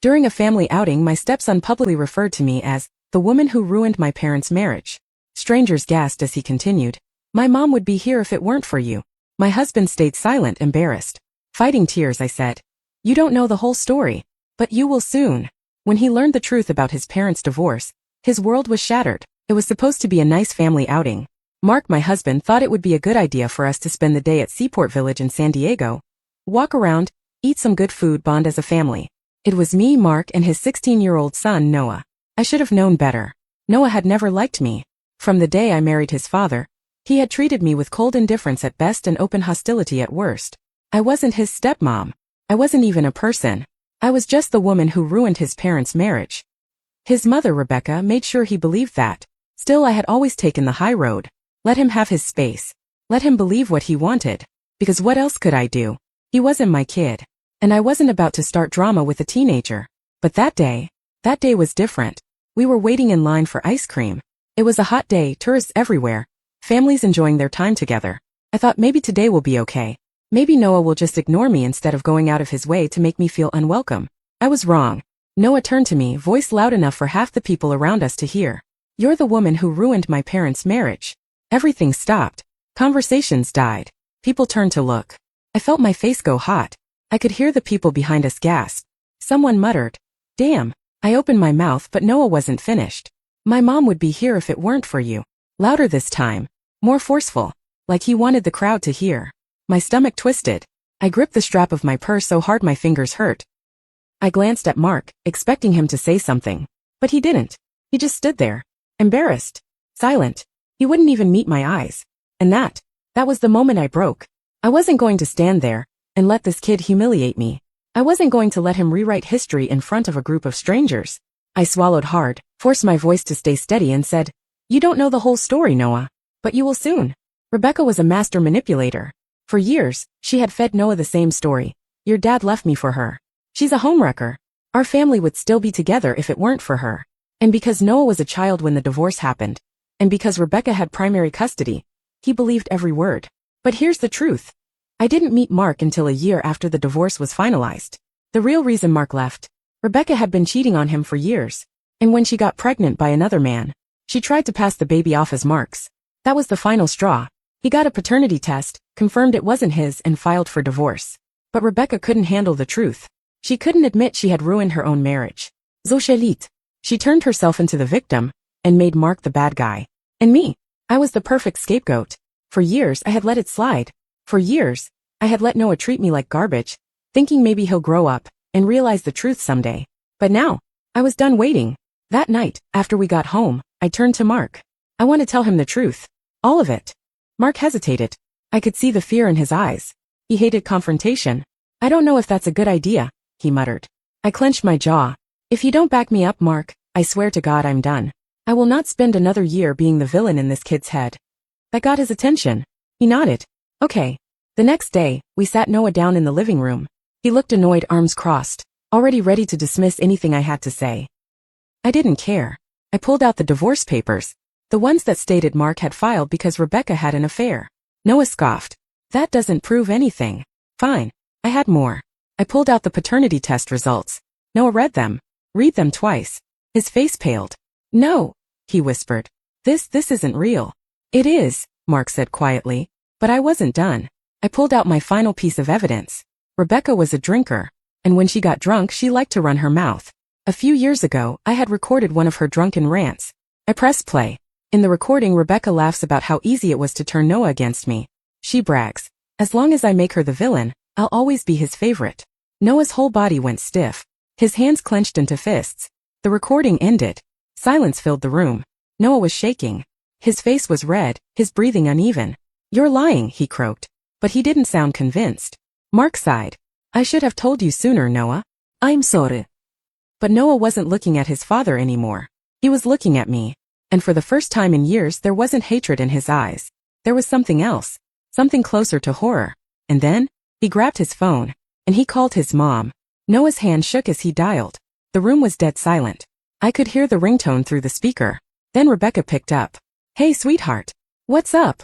During a family outing, my stepson publicly referred to me as the woman who ruined my parents' marriage. Strangers gasped as he continued, "My mom would be here if it weren't for you." My husband stayed silent, embarrassed. Fighting tears, I said, "You don't know the whole story, but you will soon." When he learned the truth about his parents' divorce, his world was shattered. It was supposed to be a nice family outing. Mark, my husband, thought it would be a good idea for us to spend the day at Seaport Village in San Diego. Walk around, eat some good food, bond as a family. It was me, Mark, and his 16-year-old son, Noah. I should have known better. Noah had never liked me. From the day I married his father, he had treated me with cold indifference at best and open hostility at worst. I wasn't his stepmom. I wasn't even a person. I was just the woman who ruined his parents' marriage. His mother, Rebecca, made sure he believed that. Still, I had always taken the high road. Let him have his space. Let him believe what he wanted. Because what else could I do? He wasn't my kid. And I wasn't about to start drama with a teenager. But that day was different. We were waiting in line for ice cream. It was a hot day, tourists everywhere, families enjoying their time together. I thought maybe today will be okay. Maybe Noah will just ignore me instead of going out of his way to make me feel unwelcome. I was wrong. Noah turned to me, voice loud enough for half the people around us to hear. "You're the woman who ruined my parents' marriage." Everything stopped. Conversations died. People turned to look. I felt my face go hot. I could hear the people behind us gasp. Someone muttered, "Damn." I opened my mouth, but Noah wasn't finished. "My mom would be here if it weren't for you." Louder this time. More forceful. Like he wanted the crowd to hear. My stomach twisted. I gripped the strap of my purse so hard my fingers hurt. I glanced at Mark, expecting him to say something. But he didn't. He just stood there. Embarrassed. Silent. He wouldn't even meet my eyes. And that was the moment I broke. I wasn't going to stand there and let this kid humiliate me. I wasn't going to let him rewrite history in front of a group of strangers. I swallowed hard, forced my voice to stay steady and said, "You don't know the whole story, Noah. But you will soon." Rebecca was a master manipulator. For years, she had fed Noah the same story. "Your dad left me for her. She's a homewrecker. Our family would still be together if it weren't for her." And because Noah was a child when the divorce happened, and because Rebecca had primary custody, he believed every word. But here's the truth. I didn't meet Mark until a year after the divorce was finalized. The real reason Mark left: Rebecca had been cheating on him for years. And when she got pregnant by another man, she tried to pass the baby off as Mark's. That was the final straw. He got a paternity test, confirmed it wasn't his, and filed for divorce. But Rebecca couldn't handle the truth. She couldn't admit she had ruined her own marriage. Hostility. She turned herself into the victim and made Mark the bad guy. And me, I was the perfect scapegoat. For years, I had let it slide. For years, I had let Noah treat me like garbage, thinking maybe he'll grow up and realize the truth someday. But now, I was done waiting. That night, after we got home, I turned to Mark. I want to tell him the truth. All of it. Mark hesitated. I could see the fear in his eyes. He hated confrontation. "I don't know if that's a good idea," he muttered. I clenched my jaw. "If you don't back me up, Mark, I swear to God I'm done. I will not spend another year being the villain in this kid's head." That got his attention. He nodded. "Okay." The next day, we sat Noah down in the living room. He looked annoyed, arms crossed, already ready to dismiss anything I had to say. I didn't care. I pulled out the divorce papers, the ones that stated Mark had filed because Rebecca had an affair. Noah scoffed. "That doesn't prove anything." Fine. I had more. I pulled out the paternity test results. Noah read them. Read them twice. His face paled. "No," he whispered. This isn't real." "It is," Mark said quietly. But I wasn't done. I pulled out my final piece of evidence. Rebecca was a drinker, and when she got drunk she liked to run her mouth. A few years ago, I had recorded one of her drunken rants. I pressed play. In the recording, Rebecca laughs about how easy it was to turn Noah against me. She brags, "As long as I make her the villain, I'll always be his favorite." Noah's whole body went stiff. His hands clenched into fists. The recording ended. Silence filled the room. Noah was shaking. His face was red, his breathing uneven. "You're lying," he croaked. But he didn't sound convinced. Mark sighed. "I should have told you sooner, Noah. I'm sorry." But Noah wasn't looking at his father anymore. He was looking at me. And for the first time in years there wasn't hatred in his eyes. There was something else. Something closer to horror. And then, he grabbed his phone, and he called his mom. Noah's hand shook as he dialed. The room was dead silent. I could hear the ringtone through the speaker. Then Rebecca picked up. "Hey, sweetheart. What's up?"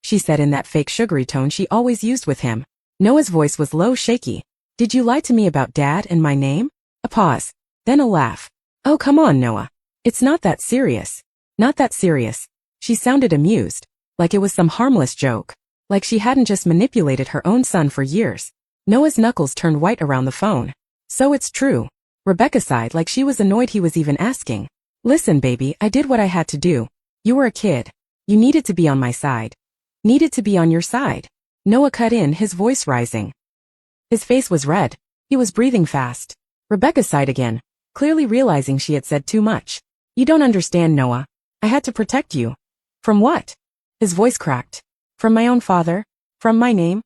she said in that fake sugary tone she always used with him. Noah's voice was low, shaky. "Did you lie to me about Dad and my name?" A pause. Then a laugh. Oh, come on, Noah. It's not that serious. Not that serious. She sounded amused, like it was some harmless joke, like she hadn't just manipulated her own son for years. Noah's knuckles turned white around the phone. So it's true. Rebecca sighed like she was annoyed he was even asking. Listen, baby, I did what I had to do. You were a kid. You needed to be on my side. Needed to be on your side. Noah cut in, his voice rising. His face was red. He was breathing fast. Rebecca sighed again, clearly realizing she had said too much. You don't understand, Noah. I had to protect you. From what? His voice cracked. From my own father? From my name?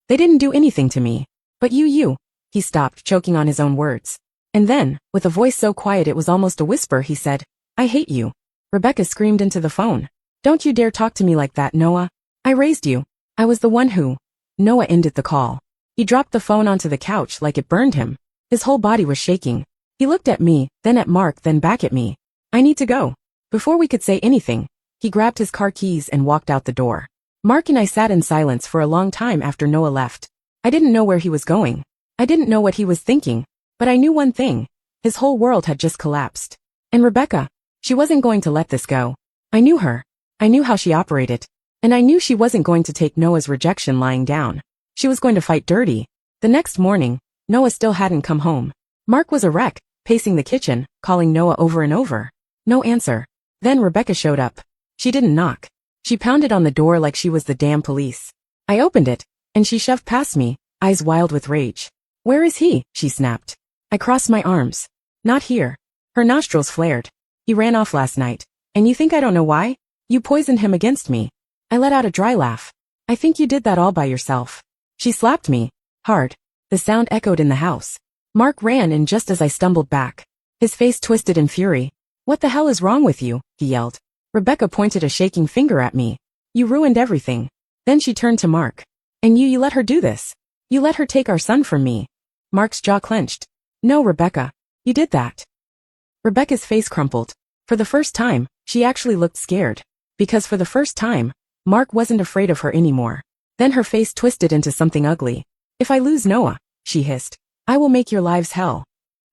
They didn't do anything to me. But you. He stopped, choking on his own words. And then, with a voice so quiet it was almost a whisper, he said, I hate you. Rebecca screamed into the phone. Don't you dare talk to me like that, Noah. I raised you. I was the one who. Noah ended the call. He dropped the phone onto the couch like it burned him. His whole body was shaking. He looked at me, then at Mark, then back at me. I need to go. Before we could say anything, he grabbed his car keys and walked out the door. Mark and I sat in silence for a long time after Noah left. I didn't know where he was going. I didn't know what he was thinking. But I knew one thing. His whole world had just collapsed. And Rebecca, she wasn't going to let this go. I knew her. I knew how she operated. And I knew she wasn't going to take Noah's rejection lying down. She was going to fight dirty. The next morning, Noah still hadn't come home. Mark was a wreck, pacing the kitchen, calling Noah over and over. No answer. Then Rebecca showed up. She didn't knock. She pounded on the door like she was the damn police. I opened it, and she shoved past me, eyes wild with rage. Where is he? She snapped. I crossed my arms. Not here. Her nostrils flared. He ran off last night. And you think I don't know why? You poisoned him against me. I let out a dry laugh. I think you did that all by yourself. She slapped me. Hard. The sound echoed in the house. Mark ran in just as I stumbled back. His face twisted in fury. What the hell is wrong with you? He yelled. Rebecca pointed a shaking finger at me. You ruined everything. Then she turned to Mark. And you let her do this. You let her take our son from me. Mark's jaw clenched. No, Rebecca. You did that. Rebecca's face crumpled. For the first time, she actually looked scared. Because for the first time, Mark wasn't afraid of her anymore. Then her face twisted into something ugly. If I lose Noah, she hissed, I will make your lives hell.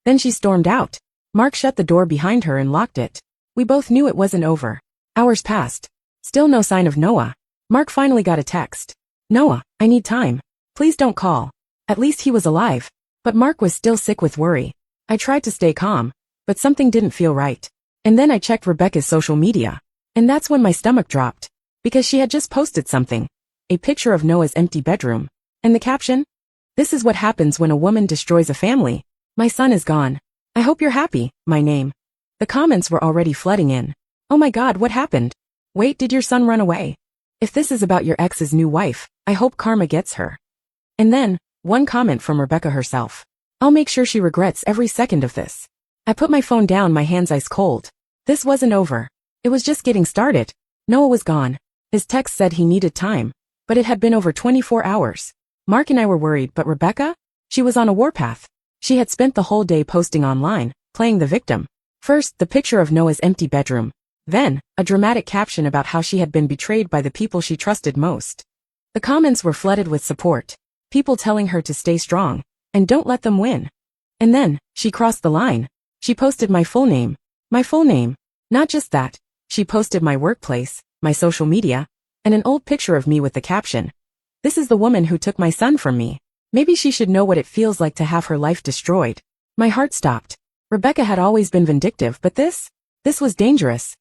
Then she stormed out. Mark shut the door behind her and locked it. We both knew it wasn't over. Hours passed. Still no sign of Noah. Mark finally got a text. Noah, I need time. Please don't call. At least he was alive. But Mark was still sick with worry. I tried to stay calm, but something didn't feel right. And then I checked Rebecca's social media. And that's when my stomach dropped. Because she had just posted something. A picture of Noah's empty bedroom. And the caption? This is what happens when a woman destroys a family. My son is gone. I hope you're happy, my name. The comments were already flooding in. Oh my God, what happened? Wait, did your son run away? If this is about your ex's new wife, I hope karma gets her. And then, one comment from Rebecca herself. I'll make sure she regrets every second of this. I put my phone down, my hands ice cold. This wasn't over. It was just getting started. Noah was gone. His text said he needed time. But it had been over 24 hours. Mark and I were worried, but Rebecca? She was on a warpath. She had spent the whole day posting online, playing the victim. First, the picture of Noah's empty bedroom. Then, a dramatic caption about how she had been betrayed by the people she trusted most. The comments were flooded with support. People telling her to stay strong, and don't let them win. And then, she crossed the line. She posted my full name. My full name. Not just that, she posted my workplace, my social media, and an old picture of me with the caption. This is the woman who took my son from me. Maybe she should know what it feels like to have her life destroyed. My heart stopped. Rebecca had always been vindictive, but this was dangerous.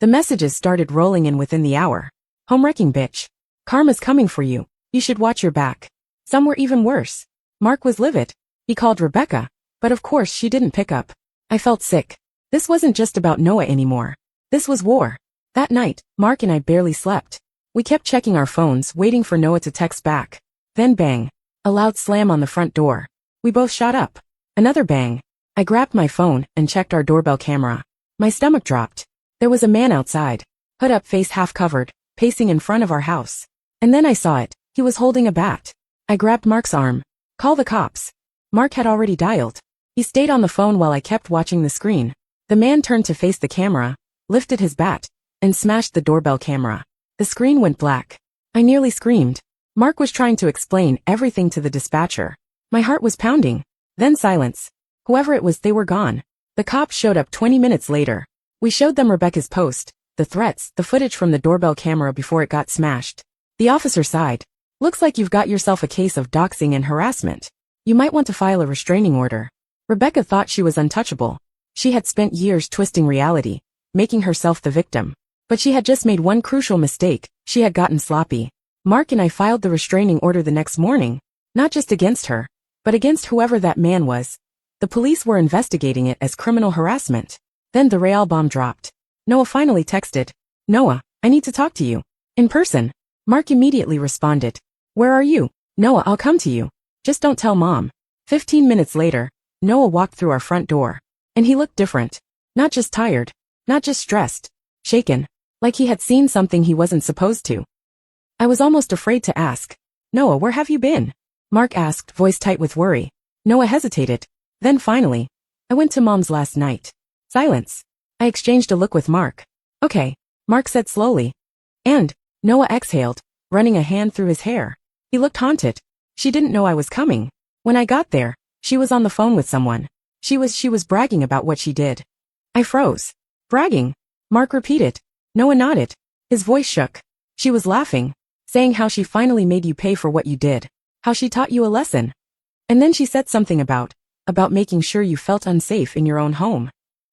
The messages started rolling in within the hour. Home-wrecking bitch. Karma's coming for you. You should watch your back. Some were even worse. Mark was livid. He called Rebecca, but of course she didn't pick up. I felt sick. This wasn't just about Noah anymore. This was war. That night, Mark and I barely slept. We kept checking our phones, waiting for Noah to text back. Then bang. A loud slam on the front door. We both shot up. Another bang. I grabbed my phone and checked our doorbell camera. My stomach dropped. There was a man outside, hood up, face half covered, pacing in front of our house. And then I saw it. He was holding a bat. I grabbed Mark's arm. Call the cops. Mark had already dialed. He stayed on the phone while I kept watching the screen. The man turned to face the camera, lifted his bat, and smashed the doorbell camera. The screen went black. I nearly screamed. Mark was trying to explain everything to the dispatcher. My heart was pounding. Then silence. Whoever it was, they were gone. The cops showed up 20 minutes later. We showed them Rebecca's post, the threats, the footage from the doorbell camera before it got smashed. The officer sighed. Looks like you've got yourself a case of doxing and harassment. You might want to file a restraining order. Rebecca thought she was untouchable. She had spent years twisting reality, making herself the victim. But she had just made one crucial mistake. She had gotten sloppy. Mark and I filed the restraining order the next morning, not just against her, but against whoever that man was. The police were investigating it as criminal harassment. Then the real bomb dropped. Noah finally texted, "Noah, I need to talk to you. In person." Mark immediately responded, "Where are you?" "Noah, I'll come to you. Just don't tell Mom." 15 minutes later, Noah walked through our front door. And he looked different. Not just tired. Not just stressed. Shaken. Like he had seen something he wasn't supposed to. I was almost afraid to ask, "Noah, where have you been?" Mark asked, voice tight with worry. Noah hesitated. Then finally, "I went to Mom's last night." Silence. I exchanged a look with Mark. "Okay," Mark said slowly. "And," Noah exhaled, running a hand through his hair. He looked haunted. "She didn't know I was coming. When I got there, she was on the phone with someone. She was bragging about what she did." I froze. "Bragging?" Mark repeated. Noah nodded. His voice shook. "She was laughing, saying how she finally made you pay for what you did. How she taught you a lesson. And then she said something about making sure you felt unsafe in your own home."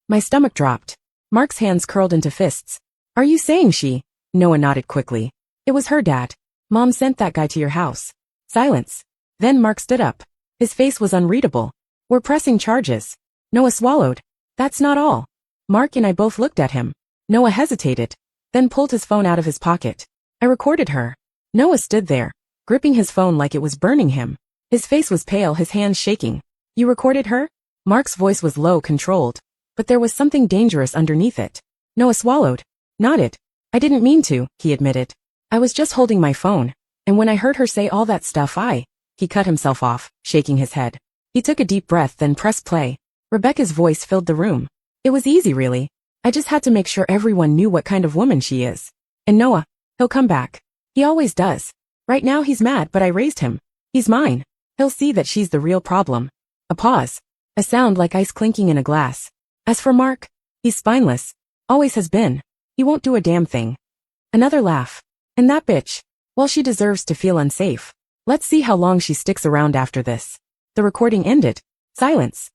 My stomach dropped. Mark's hands curled into fists. "Are you saying she?" Noah nodded quickly. "It was her dad. Mom sent that guy to your house." Silence. Then Mark stood up. His face was unreadable. "We're pressing charges." Noah swallowed. "That's not all." Mark and I both looked at him. Noah hesitated, then pulled his phone out of his pocket. "I recorded her." Noah stood there, gripping his phone like it was burning him. His face was pale, his hands shaking. "You recorded her?" Mark's voice was low, controlled, but there was something dangerous underneath it. Noah swallowed, nodded. "I didn't mean to," he admitted. "I was just holding my phone, and when I heard her say all that stuff He cut himself off, shaking his head. He took a deep breath, then pressed play. Rebecca's voice filled the room. "It was easy, really. I just had to make sure everyone knew what kind of woman she is. And Noah, he'll come back. He always does. Right now he's mad, but I raised him. He's mine. He'll see that she's the real problem." A pause. A sound like ice clinking in a glass. "As for Mark, he's spineless. Always has been. He won't do a damn thing." Another laugh. "And that bitch, well, she deserves to feel unsafe. Let's see how long she sticks around after this." The recording ended. Silence.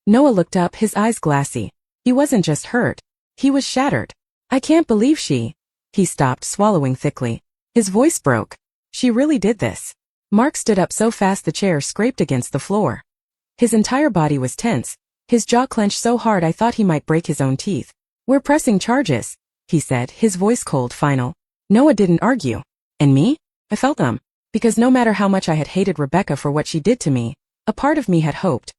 Noah looked up, his eyes glassy. He wasn't just hurt. He was shattered. "I can't believe she..." He stopped, swallowing thickly. His voice broke. "She really did this." Mark stood up so fast the chair scraped against the floor. His entire body was tense. His jaw clenched so hard I thought he might break his own teeth. "We're pressing charges," he said, his voice cold, final. Noah didn't argue. And me? I felt them. Because no matter how much I had hated Rebecca for what she did to me, a part of me had hoped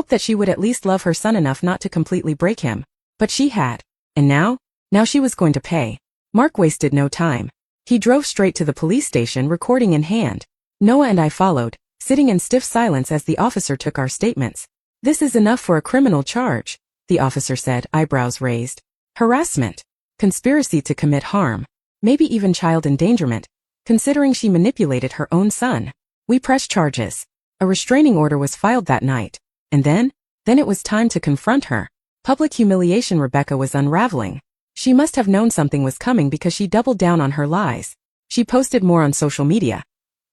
that she would at least love her son enough not to completely break him. But she had. And now she was going to pay. Mark wasted no time. He drove straight to the police station, recording in hand. Noah and I followed, sitting in stiff silence as the officer took our statements. "This is enough for a criminal charge," the officer said, eyebrows raised. "Harassment. Conspiracy to commit harm. Maybe even child endangerment, considering she manipulated her own son." We pressed charges. A restraining order was filed that night. And then it was time to confront her. Public humiliation. Rebecca was unraveling. She must have known something was coming because she doubled down on her lies. She posted more on social media.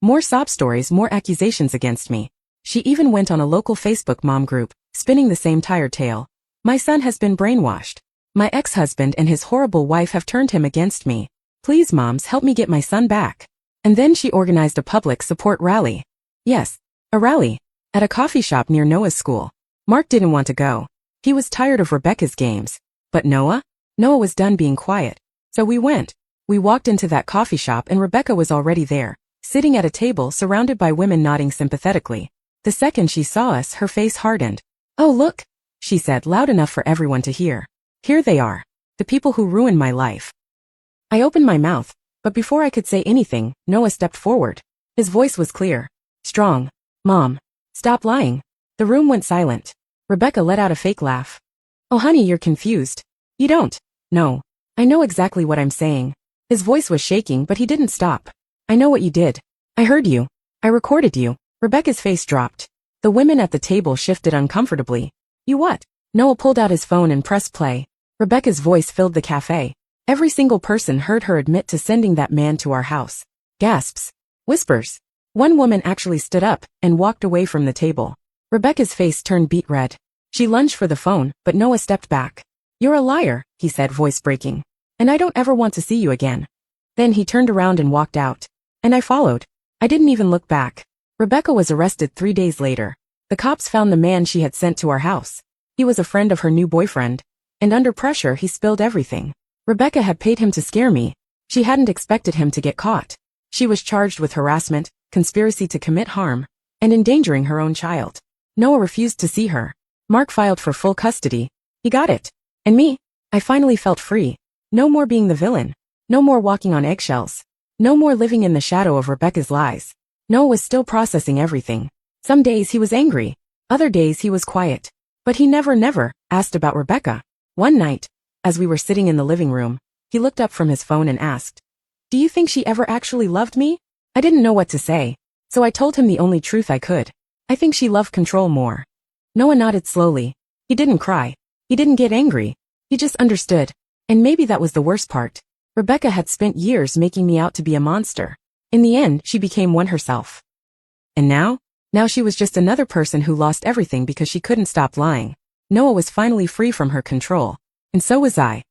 More sob stories, more accusations against me. She even went on a local Facebook mom group, spinning the same tired tale. "My son has been brainwashed. My ex-husband and his horrible wife have turned him against me. Please, moms, help me get my son back." And then she organized a public support rally. Yes, a rally. At a coffee shop near Noah's school. Mark didn't want to go. He was tired of Rebecca's games. But Noah was done being quiet. So we went. We walked into that coffee shop and Rebecca was already there, sitting at a table surrounded by women nodding sympathetically. The second she saw us, her face hardened. "Oh, look," she said, loud enough for everyone to hear. "Here they are. The people who ruined my life." I opened my mouth, but before I could say anything, Noah stepped forward. His voice was clear. Strong. "Mom, stop lying." The room went silent. Rebecca let out a fake laugh. "Oh honey, you're confused. You don't. No. I know exactly what I'm saying." His voice was shaking, but he didn't stop. "I know what you did. I heard you. I recorded you." Rebecca's face dropped. The women at the table shifted uncomfortably. You what? Noah pulled out his phone and pressed play. Rebecca's voice filled the cafe. Every single person heard her admit to sending that man to our house. Gasps. Whispers. One woman actually stood up and walked away from the table. Rebecca's face turned beet red. She lunged for the phone, but Noah stepped back. You're a liar, he said, voice breaking. And I don't ever want to see you again. Then he turned around and walked out. And I followed. I didn't even look back. Rebecca was arrested 3 days later. The cops found the man she had sent to our house. He was a friend of her new boyfriend. And under pressure he spilled everything. Rebecca had paid him to scare me. She hadn't expected him to get caught. She was charged with harassment, conspiracy to commit harm, and endangering her own child. Noah refused to see her. Mark filed for full custody. He got it. And me? I finally felt free. No more being the villain. No more walking on eggshells. No more living in the shadow of Rebecca's lies. Noah was still processing everything. Some days he was angry. Other days he was quiet. But he never asked about Rebecca. One night, as we were sitting in the living room, he looked up from his phone and asked, "Do you think she ever actually loved me?" I didn't know what to say, so I told him the only truth I could. I think she loved control more. Noah nodded slowly. He didn't cry. He didn't get angry. He just understood. And maybe that was the worst part. Rebecca had spent years making me out to be a monster. In the end, she became one herself. And now she was just another person who lost everything because she couldn't stop lying. Noah was finally free from her control. And so was I.